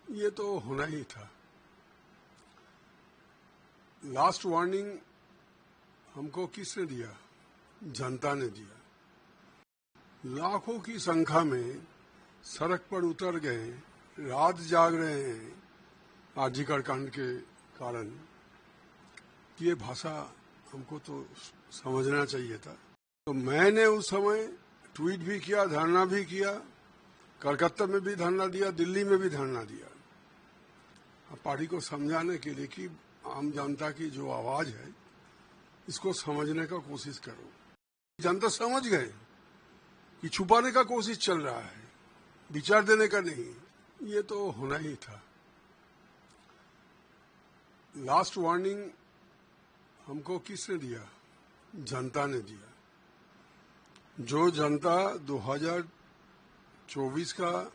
ये तो होना ही था। लास्ट वार्निंग हमको किसने दिया? जनता ने दिया। लाखों की संख्या में सड़क पर उतर गए, रात जाग रहे हैं आरजीकर कांड के कारण। ये भाषा हमको तो समझना चाहिए था। तो मैंने उस समय ट्वीट भी किया, धरना भी किया, कलकत्ता में भी धरना दिया, दिल्ली में भी धरना दिया, पार्टी को समझाने के लिए कि आम जनता की जो आवाज है इसको समझने का कोशिश करो। जनता समझ गए कि छुपाने का कोशिश चल रहा है, विचार देने का नहीं। ये तो होना ही था। लास्ट वार्निंग हमको किसने दिया? जनता ने दिया। जो जनता 2024 का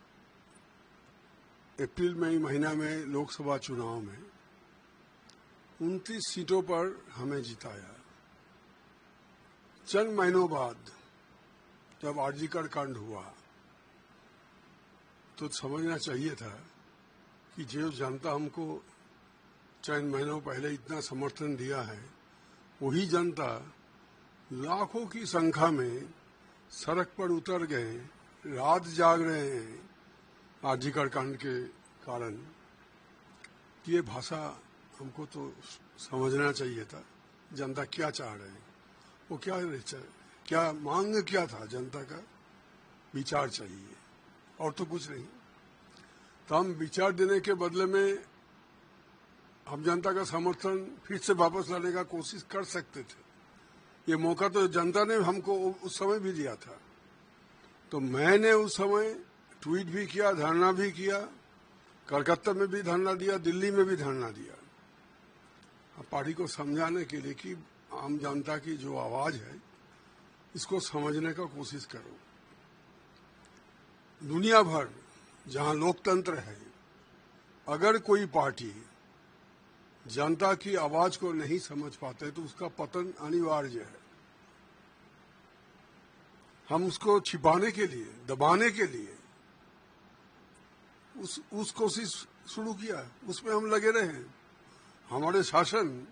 अप्रैल मई महीना में लोकसभा चुनाव में 29 सीटों पर हमें जिताया, चंद महीनों बाद जब आरजीकर कांड हुआ तो समझना चाहिए था कि जो जनता हमको चंद महीनों पहले इतना समर्थन दिया है, वही जनता लाखों की संख्या में सड़क पर उतर गए, रात जाग रहे हैं आरजीकर कांड के कारण। ये भाषा हमको तो समझना चाहिए था। जनता क्या चाह रहे हैं, वो क्या मांग क्या था जनता का? विचार चाहिए और तो कुछ नहीं। तो हम विचार देने के बदले में हम जनता का समर्थन फिर से वापस लाने का कोशिश कर सकते थे। ये मौका तो जनता ने हमको उस समय भी दिया था। तो मैंने उस समय ट्वीट भी किया, धरना भी किया, कलकत्ता में भी धरना दिया, दिल्ली में भी धरना दिया, पार्टी को समझाने के लिए कि आम जनता की जो आवाज है इसको समझने का कोशिश करो। दुनिया भर जहां लोकतंत्र है, अगर कोई पार्टी जनता की आवाज को नहीं समझ पाते तो उसका पतन अनिवार्य है। हम उसको छिपाने के लिए, दबाने के लिए उस कोशिश शुरू किया, उसमें हम लगे रहे। हमारे शासन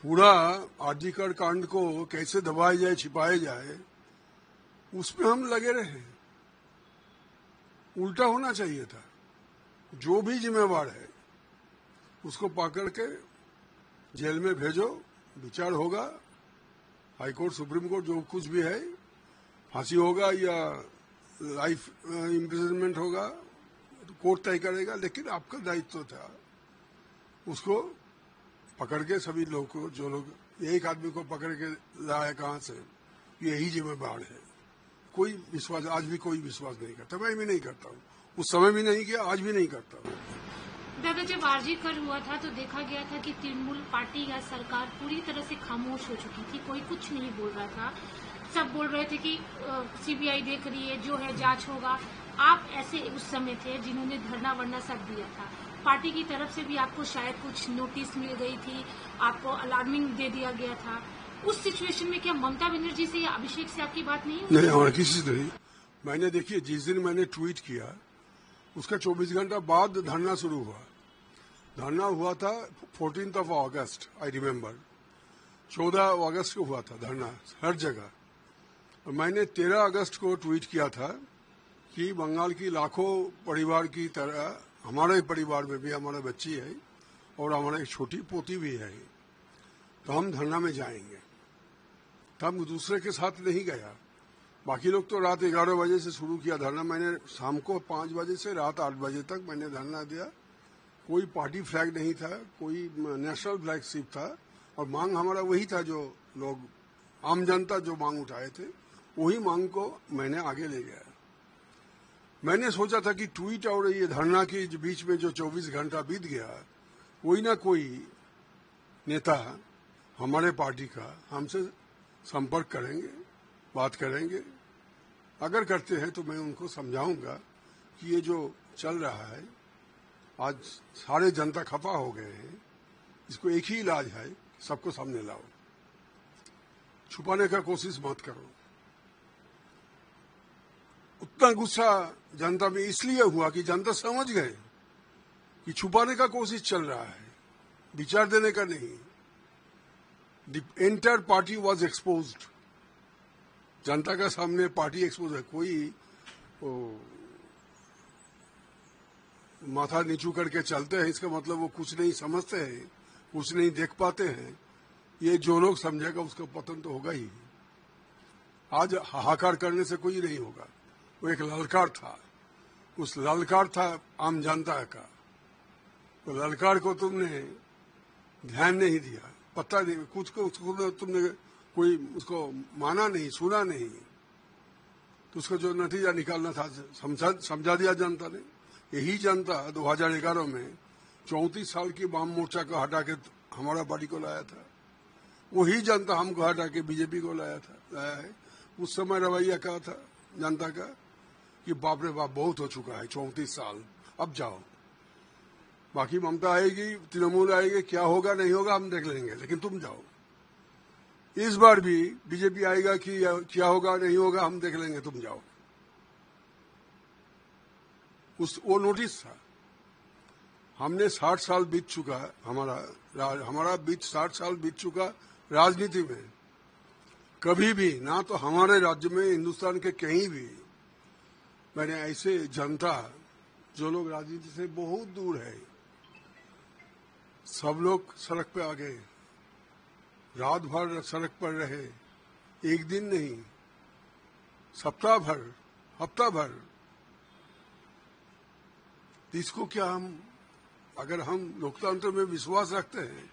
पूरा आरजीकर कांड को कैसे दबाया जाए, छिपाया जाए, उसमें हम लगे रहे। उल्टा होना चाहिए था। जो भी जिम्मेवार है उसको पकड़ के जेल में भेजो, विचार होगा, हाईकोर्ट, सुप्रीम कोर्ट, जो कुछ भी है, फांसी होगा या लाइफ इम्प्रिजनमेंट होगा, कोर्ट तय करेगा। लेकिन आपका दायित्व था उसको पकड़ के सभी लोग को, जो लोग एक आदमी को पकड़ के लाया कहां से, यही जिम्मेवार है। कोई विश्वास, आज भी कोई विश्वास नहीं करता। मैं भी नहीं करता हूँ, उस समय भी नहीं किया, आज भी नहीं करता हूँ। दादा, जब आरजीकर हुआ था तो देखा गया था कि तृणमूल पार्टी या सरकार पूरी तरह से खामोश हो चुकी थी, कोई कुछ नहीं बोल रहा था। सब बोल रहे थे कि सीबीआई देख रही है, जो है जांच होगा। आप ऐसे उस समय थे जिन्होंने धरना वरना सब दिया था। पार्टी की तरफ से भी आपको शायद कुछ नोटिस मिल गई थी, आपको अलार्मिंग दे दिया गया था। उस सिचुएशन में क्या ममता बनर्जी से या अभिषेक से आपकी बात नहीं हुई? नहीं, और किसी से नहीं। मैंने, देखिए, जिस दिन मैंने ट्वीट किया उसका 24 घंटा बाद धरना शुरू हुआ। धरना हुआ था 14 अगस्त, आई रिमेम्बर। 14 अगस्त को हुआ था धरना हर जगह। और मैंने 13 अगस्त को ट्वीट किया था कि बंगाल की लाखों परिवार की तरह हमारे परिवार में भी हमारा बच्ची है और हमारा एक छोटी पोती भी है, तो हम धरना में जाएंगे। तब दूसरे के साथ नहीं गया। बाकी लोग तो रात 11 बजे से शुरू किया धरना। मैंने शाम को 5 बजे से रात 8 बजे तक मैंने धरना दिया। कोई पार्टी फ्लैग नहीं था, कोई नेशनल फ्लैग शिप था, और मांग हमारा वही था जो लोग, आम जनता जो मांग उठाए थे, वही मांग को मैंने आगे ले गया। मैंने सोचा था कि ट्वीट और ये धरना के बीच में जो 24 घंटा बीत गया, कोई ना कोई नेता हमारे पार्टी का हमसे संपर्क करेंगे, बात करेंगे। अगर करते हैं तो मैं उनको समझाऊंगा कि ये जो चल रहा है, आज सारे जनता खफा हो गए हैं, इसको एक ही इलाज है, सबको सामने लाओ, छुपाने का कोशिश मत करो। उतना गुस्सा जनता में इसलिए हुआ कि जनता समझ गए कि छुपाने का कोशिश चल रहा है, विचार देने का नहीं। The entire party was exposed, जनता का सामने पार्टी एक्सपोज है। कोई माथा नीचू करके चलते हैं, इसका मतलब वो कुछ नहीं समझते हैं, कुछ नहीं देख पाते हैं। ये जो लोग समझेगा उसका पतन तो होगा ही। आज हाहाकार करने से कोई नहीं होगा। वो एक ललकार था, उस ललकार था आम जनता का। तो ललकार को तुमने ध्यान नहीं दिया, पता नहीं, कुछ को उसको तुमने कोई उसको माना नहीं, सुना नहीं, तो उसका जो नतीजा निकालना था समझा दिया जनता ने। यही जनता 2011 में 34 साल की वाम मोर्चा को हटा के हमारा पार्टी को लाया था। वही जनता हमको हटा के बीजेपी को लाया है। उस समय रवैया क्या था जनता का कि बाप रे बाप बहुत हो चुका है, 34 साल, अब जाओ, बाकी ममता आएगी, तृणमूल आएगी, क्या होगा नहीं होगा हम देख लेंगे, लेकिन तुम जाओ। इस बार भी बीजेपी आएगा कि क्या होगा नहीं होगा हम देख लेंगे, तुम जाओ। वो नोटिस था। हमने 60 साल बीत चुका, हमारा 60 साल बीत चुका राजनीति में। कभी भी ना तो हमारे राज्य में, हिंदुस्तान के कहीं भी मैंने ऐसे जनता जो लोग राजनीति से बहुत दूर है, सब लोग सड़क पे आ गए, रात भर सड़क पर रहे, एक दिन नहीं, सप्ताह भर, हफ्ता भर। इसको क्या हम, अगर हम लोकतंत्र में विश्वास रखते हैं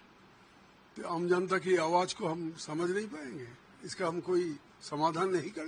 तो आम जनता की आवाज को हम समझ नहीं पाएंगे, इसका हम कोई समाधान नहीं करेंगे।